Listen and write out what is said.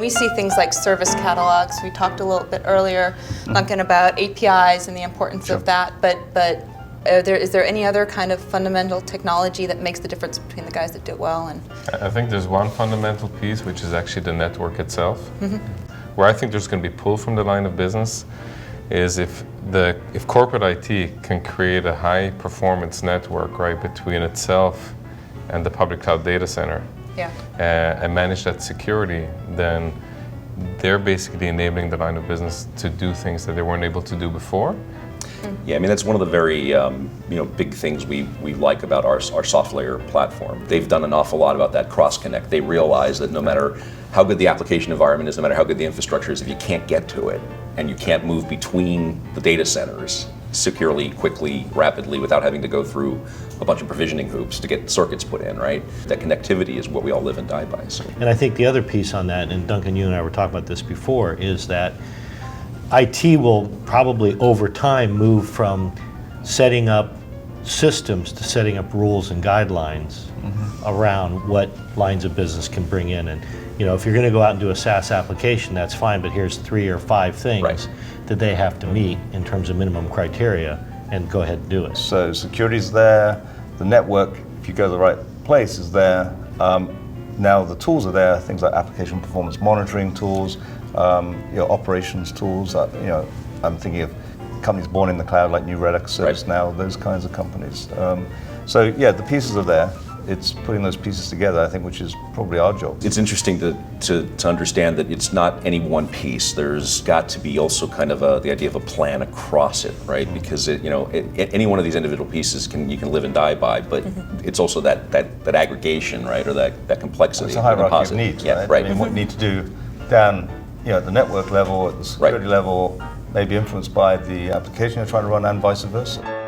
we see things like service catalogs. We talked a little bit earlier, Duncan, about APIs and the importance of that, but is there any other kind of fundamental technology that makes the difference between the guys that do it well? And I think there's one fundamental piece, which is actually the network itself. Where I think there's going to be pull from the line of business is if corporate IT can create a high performance network right between itself and the public cloud data center, and manage that security, then they're basically enabling the line of business to do things that they weren't able to do before. Yeah, I mean, that's one of the very big things we like about our SoftLayer platform. They've done an awful lot about that cross-connect. They realize that no matter how good the application environment is, no matter how good the infrastructure is, if you can't get to it and you can't move between the data centers securely, quickly, rapidly, without having to go through a bunch of provisioning hoops to get circuits put in, right? That connectivity is what we all live and die by. So. And I think the other piece on that, and Duncan, you and I were talking about this before, is that IT will probably over time move from setting up systems to setting up rules and guidelines around what lines of business can bring in. And if you're going to go out and do a SaaS application, that's fine, but here's 3 or 5 things that they have to meet in terms of minimum criteria, and go ahead and do it. So security's there, the network, if you go to the right place, is there. Now the tools are there, things like application performance monitoring tools, operations tools. I'm thinking of companies born in the cloud like New Relic, ServiceNow, those kinds of companies. So yeah, the pieces are there. It's putting those pieces together, I think, which is probably our job. It's interesting to understand that it's not any one piece. There's got to be also kind of the idea of a plan across it, right? Because any one of these individual pieces you can live and die by, but it's also that aggregation, right, or that complexity. It's a hierarchy of needs, yeah, right? I mean, what you need to do down at the network level, at the security level, may be influenced by the application you're trying to run and vice versa.